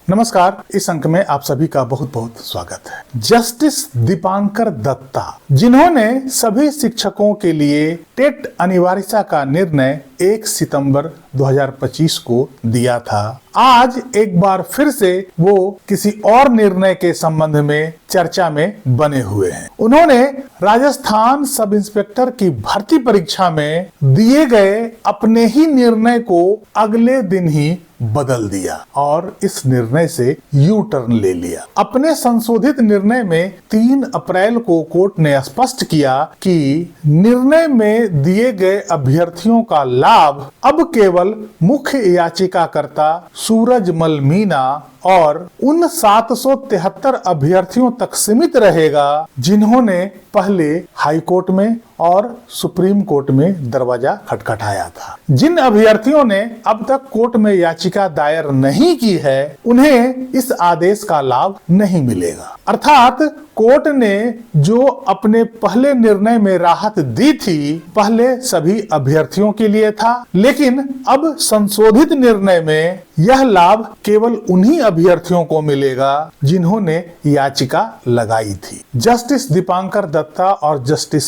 नमस्कार, इस अंक में आप सभी का बहुत बहुत स्वागत है। जस्टिस दीपांकर दत्ता, जिन्होंने सभी शिक्षकों के लिए टेट अनिवार्यता का निर्णय 1 सितंबर 2025 को दिया था, आज एक बार फिर से वो किसी और निर्णय के संबंध में चर्चा में बने हुए हैं। उन्होंने राजस्थान सब इंस्पेक्टर की भर्ती परीक्षा में दिए गए अपने ही निर्णय को अगले दिन ही बदल दिया और इस निर्णय से यू टर्न ले लिया। अपने संशोधित निर्णय में 3 अप्रैल को कोर्ट ने स्पष्ट किया कि निर्णय में दिए गए अभ्यर्थियों का लाभ अब केवल मुख्य याचिकाकर्ता सूरजमल मीणा और उन 773 अभ्यर्थियों तक सीमित रहेगा जिन्होंने पहले हाई कोर्ट में और सुप्रीम कोर्ट में दरवाजा खटखटाया था। जिन अभ्यर्थियों ने अब तक कोर्ट में याचिका दायर नहीं की है, उन्हें इस आदेश का लाभ नहीं मिलेगा। अर्थात कोर्ट ने जो अपने पहले निर्णय में राहत दी थी, पहले सभी अभ्यर्थियों के लिए था, लेकिन अब संशोधित निर्णय में यह लाभ केवल उन्हीं अभ्यर्थियों को मिलेगा जिन्होंने याचिका लगाई थी। जस्टिस दीपांकर दत्ता और जस्टिस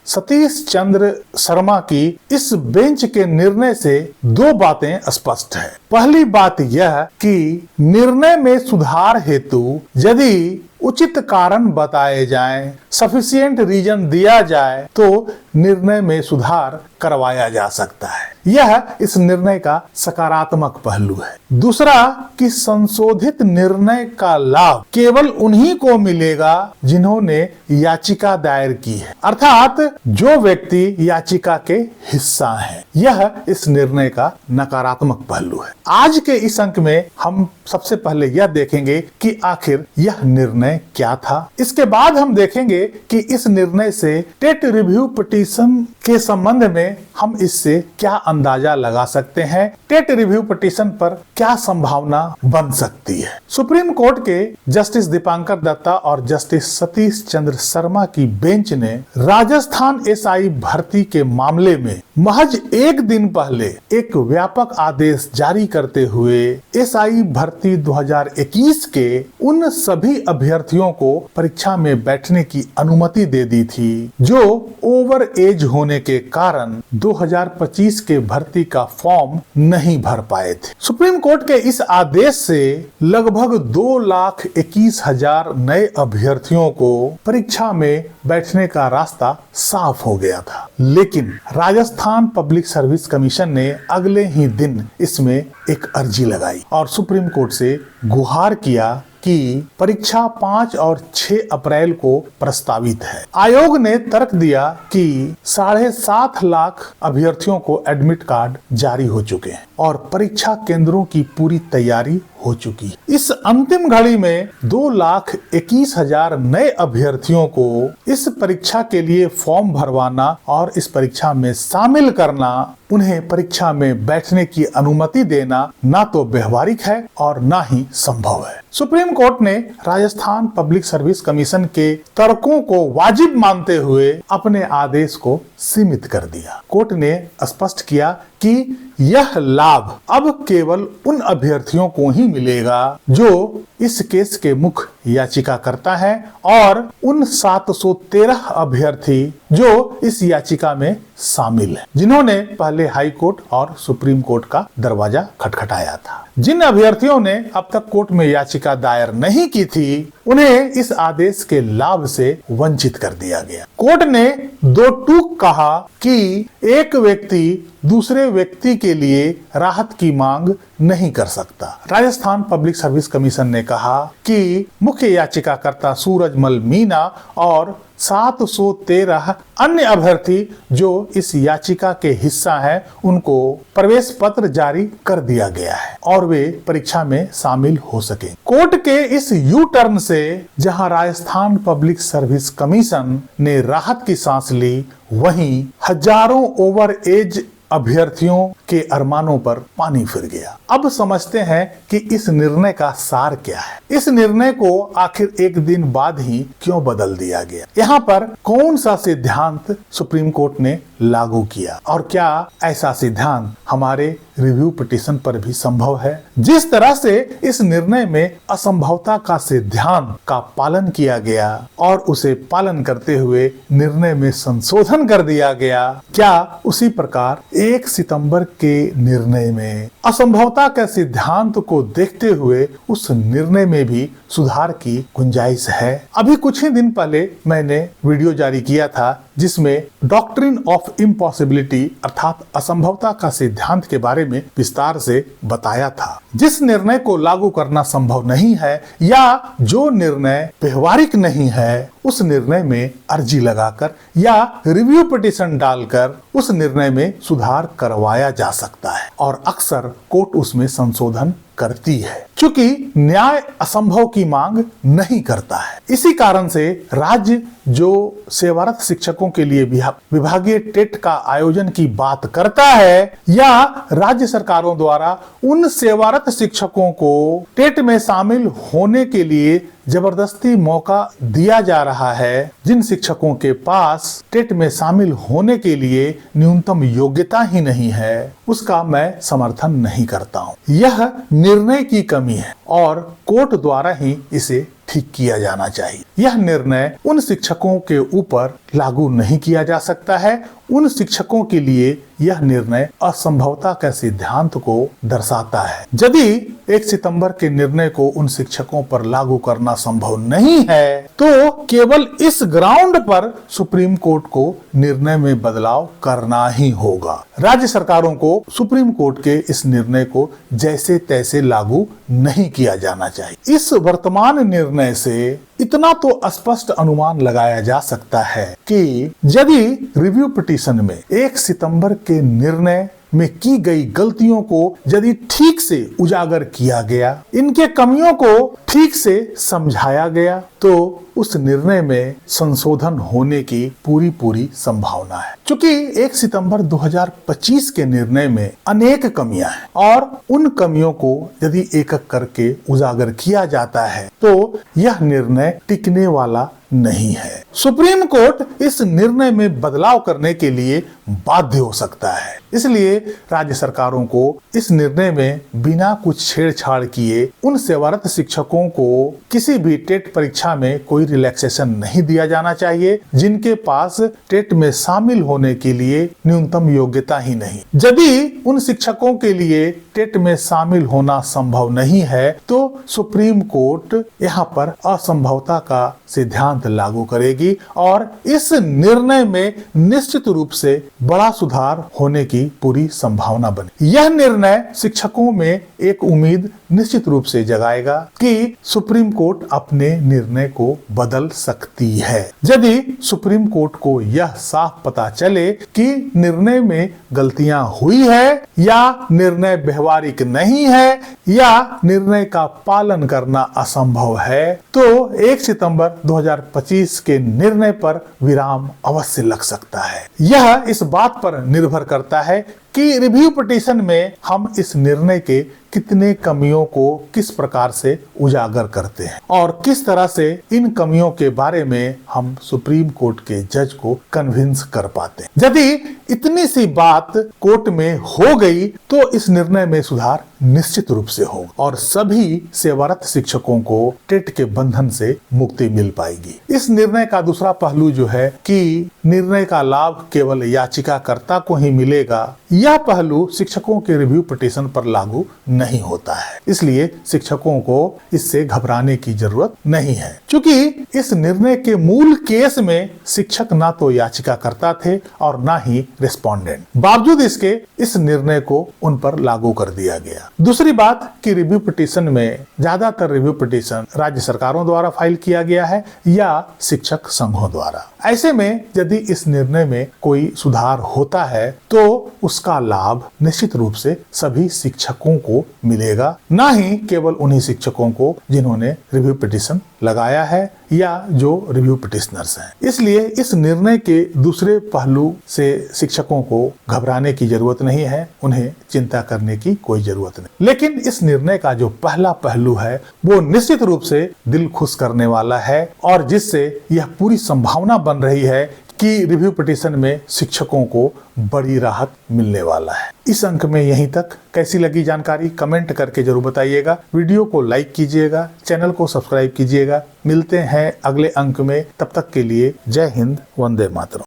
सतीश चंद्र शर्मा की इस बेंच के निर्णय से 2 बातें स्पष्ट है। पहली बात यह कि निर्णय में सुधार हेतु यदि उचित कारण बताए जाएं, सफिशिएंट रीजन दिया जाए तो निर्णय में सुधार करवाया जा सकता है। यह इस निर्णय का सकारात्मक पहलू है। दूसरा कि संशोधित निर्णय का लाभ केवल उन्हीं को मिलेगा जिन्होंने याचिका दायर की है, अर्थात जो व्यक्ति याचिका के हिस्सा हैं। यह इस निर्णय का नकारात्मक पहलू है। आज के इस अंक में हम सबसे पहले यह देखेंगे कि आखिर यह निर्णय क्या था। इसके बाद हम देखेंगे कि इस निर्णय से टेट रिव्यू पिटीशन के संबंध में हम इससे क्या अंदाजा लगा सकते हैं, टेट रिव्यू पिटीशन पर क्या संभावना बन सकती है। सुप्रीम कोर्ट के जस्टिस दीपांकर दत्ता और जस्टिस सतीश चंद्र शर्मा की बेंच ने राजस्थान एसआई भर्ती के मामले में महज 1 दिन पहले एक व्यापक आदेश जारी करते हुए एसआई भर्ती 2021 के उन सभी अभ्यर्थियों को परीक्षा में बैठने की अनुमति दे दी थी जो ओवर एज होने के कारण 2025 के भर्ती का फॉर्म नहीं भर पाए थे। सुप्रीम कोर्ट के इस आदेश से लगभग 2,21,000 नए अभ्यर्थियों को परीक्षा में बैठने का रास्ता साफ हो गया था, लेकिन राजस्थान पब्लिक सर्विस कमीशन ने अगले ही दिन इसमें एक अर्जी लगाई और सुप्रीम कोर्ट से गुहार किया कि परीक्षा 5 और 6 अप्रैल को प्रस्तावित है। आयोग ने तर्क दिया कि 7.5 लाख अभ्यर्थियों को एडमिट कार्ड जारी हो चुके हैं और परीक्षा केंद्रों की पूरी तैयारी हो चुकी। इस अंतिम घड़ी में 2,21,000 नए अभ्यर्थियों को इस परीक्षा के लिए फॉर्म भरवाना और इस परीक्षा में शामिल करना, उन्हें परीक्षा में बैठने की अनुमति देना ना तो व्यवहारिक है और ना ही संभव है। सुप्रीम कोर्ट ने राजस्थान पब्लिक सर्विस कमीशन के तर्कों को वाजिब मानते हुए अपने आदेश को सीमित कर दिया। कोर्ट ने स्पष्ट किया कि यह लाभ अब केवल उन अभ्यर्थियों को ही मिलेगा जो इस केस के मुख्य याचिकाकर्ता हैं और उन 713 अभ्यर्थी जो इस याचिका में शामिल हैं, जिन्होंने पहले हाई कोर्ट और सुप्रीम कोर्ट का दरवाजा खटखटाया था। जिन अभ्यर्थियों ने अब तक कोर्ट में याचिका दायर नहीं की थी, उन्हें इस आदेश के लाभ से वंचित कर दिया गया। कोर्ट ने 2 टूक कहा कि एक व्यक्ति दूसरे व्यक्ति के लिए राहत की मांग नहीं कर सकता। राजस्थान पब्लिक सर्विस कमीशन ने कहा कि मुख्य याचिकाकर्ता सूरजमल मीणा और 713 अन्य अभ्यर्थी जो इस याचिका के हिस्सा हैं, उनको प्रवेश पत्र जारी कर दिया गया है और वे परीक्षा में शामिल हो सके। कोर्ट के इस यू टर्न से जहां राजस्थान पब्लिक सर्विस कमीशन ने राहत की सांस ली, वहीं हजारों ओवर एज अभ्यर्थियों के अरमानों पर पानी फिर गया। अब समझते हैं कि इस निर्णय का सार क्या है। इस निर्णय को आखिर एक दिन बाद ही क्यों बदल दिया गया? यहाँ पर कौन सा सिद्धांत सुप्रीम कोर्ट ने लागू किया और क्या ऐसा सिद्धांत हमारे रिव्यू पिटीशन पर भी संभव है? जिस तरह से इस निर्णय में असंभवता का सिद्धांत का पालन किया गया और उसे पालन करते हुए निर्णय में संशोधन कर दिया गया, क्या उसी प्रकार 1 सितंबर के निर्णय में असंभवता के सिद्धांत को देखते हुए उस निर्णय में भी सुधार की गुंजाइश है? अभी कुछ ही दिन पहले मैंने वीडियो जारी किया था जिसमें डॉक्ट्रिन ऑफ इम्पॉसिबिलिटी अर्थात असंभवता का सिद्धांत के बारे में विस्तार से बताया था। जिस निर्णय को लागू करना संभव नहीं है या जो निर्णय व्यवहारिक नहीं है, उस निर्णय में अर्जी लगाकर या रिव्यू पिटीशन डालकर उस निर्णय में सुधार करवाया जा सकता है और अक्सर कोर्ट उसमें संशोधन करती है, क्योंकि न्याय असंभव की मांग नहीं करता है। इसी कारण से राज्य जो सेवारत शिक्षकों के लिए विभागीय टेट का आयोजन की बात करता है या राज्य सरकारों द्वारा उन सेवारत शिक्षकों को टेट में शामिल होने के लिए जबरदस्ती मौका दिया जा रहा है, जिन शिक्षकों के पास टेट में शामिल होने के लिए न्यूनतम योग्यता ही नहीं है, उसका मैं समर्थन नहीं करता हूँ। यह निर्णय की कमी है और कोर्ट द्वारा ही इसे ठीक किया जाना चाहिए। यह निर्णय उन शिक्षकों के ऊपर लागू नहीं किया जा सकता है। उन शिक्षकों के लिए यह निर्णय असंभवता के सिद्धांत को दर्शाता है। यदि 1 सितंबर के निर्णय को उन शिक्षकों पर लागू करना संभव नहीं है तो केवल इस ग्राउंड पर सुप्रीम कोर्ट को निर्णय में बदलाव करना ही होगा। राज्य सरकारों को सुप्रीम कोर्ट के इस निर्णय को जैसे तैसे लागू नहीं किया जाना चाहिए। इस वर्तमान निर्णय से इतना तो स्पष्ट अनुमान लगाया जा सकता है कि यदि रिव्यू पिटीशन में 1 सितंबर के निर्णय में की गई गलतियों को यदि ठीक से उजागर किया गया, इनके कमियों को ठीक से समझाया गया, तो उस निर्णय में संशोधन होने की पूरी संभावना है। क्योंकि 1 सितंबर 2025 के निर्णय में अनेक कमियां हैं और उन कमियों को यदि एक एक करके उजागर किया जाता है तो यह निर्णय टिकने वाला नहीं है। सुप्रीम कोर्ट इस निर्णय में बदलाव करने के लिए बाध्य हो सकता है। इसलिए राज्य सरकारों को इस निर्णय में बिना कुछ छेड़छाड़ किए उन सेवारत शिक्षकों को किसी भी टेट परीक्षा में कोई रिलैक्सेशन नहीं दिया जाना चाहिए जिनके पास टेट में शामिल होने के लिए न्यूनतम योग्यता ही नहीं। यदि उन शिक्षकों के लिए टेट में शामिल होना संभव नहीं है तो सुप्रीम कोर्ट यहाँ पर असंभवता का सिद्धांत लागू करेगी और इस निर्णय में निश्चित रूप से बड़ा सुधार होने की पूरी संभावना बनी। यह निर्णय शिक्षकों में एक उम्मीद निश्चित रूप से जगाएगा कि सुप्रीम कोर्ट अपने निर्णय को बदल सकती है। यदि सुप्रीम कोर्ट को यह साफ पता चले कि निर्णय में गलतियां हुई है या निर्णय व्यवहारिक नहीं है या निर्णय का पालन करना असंभव है तो 1 सितंबर 2025 के निर्णय पर विराम अवश्य लग सकता है। यह इस बात पर निर्भर करता है कि रिव्यू पिटीशन में हम इस निर्णय के कितने कमियों को किस प्रकार से उजागर करते हैं और किस तरह से इन कमियों के बारे में हम सुप्रीम कोर्ट के जज को कन्विंस कर पाते हैं। यदि इतनी सी बात कोर्ट में हो गई तो इस निर्णय में सुधार निश्चित रूप से होगा और सभी सेवारत शिक्षकों को टेट के बंधन से मुक्ति मिल पाएगी। इस निर्णय का दूसरा पहलू जो है कि निर्णय का लाभ केवल याचिकाकर्ता को ही मिलेगा, यह पहलू शिक्षकों के रिव्यू पिटीशन पर लागू नहीं होता है। इसलिए शिक्षकों को इससे घबराने की जरूरत नहीं है, क्योंकि इस निर्णय के मूल केस में शिक्षक ना तो याचिकाकर्ता थे और ना ही रिस्पोंडेंट। बावजूद इसके इस निर्णय को उन पर लागू कर दिया गया। दूसरी बात कि रिव्यू पिटीशन में ज्यादातर रिव्यू पिटीशन राज्य सरकारों द्वारा फाइल किया गया है या शिक्षक संघों द्वारा। ऐसे में यदि इस निर्णय में कोई सुधार होता है तो उसका उसका लाभ निश्चित रूप से सभी शिक्षकों को मिलेगा, ना ही केवल उन्हीं शिक्षकों को जिन्होंने रिव्यू पिटीशन लगाया है या जो रिव्यू पिटिशनर्स हैं। इसलिए इस निर्णय के दूसरे पहलू से शिक्षकों को घबराने की जरूरत नहीं है, उन्हें चिंता करने की कोई जरूरत नहीं। लेकिन इस निर्णय का जो पहला पहलू है वो निश्चित रूप से दिल खुश करने वाला है और जिससे यह पूरी संभावना बन रही है कि रिव्यू पिटीशन में शिक्षकों को बड़ी राहत मिलने वाला है। इस अंक में यहीं तक। कैसी लगी जानकारी कमेंट करके जरूर बताइएगा। वीडियो को लाइक कीजिएगा, चैनल को सब्सक्राइब कीजिएगा। मिलते हैं अगले अंक में, तब तक के लिए जय हिंद, वंदे मातरम।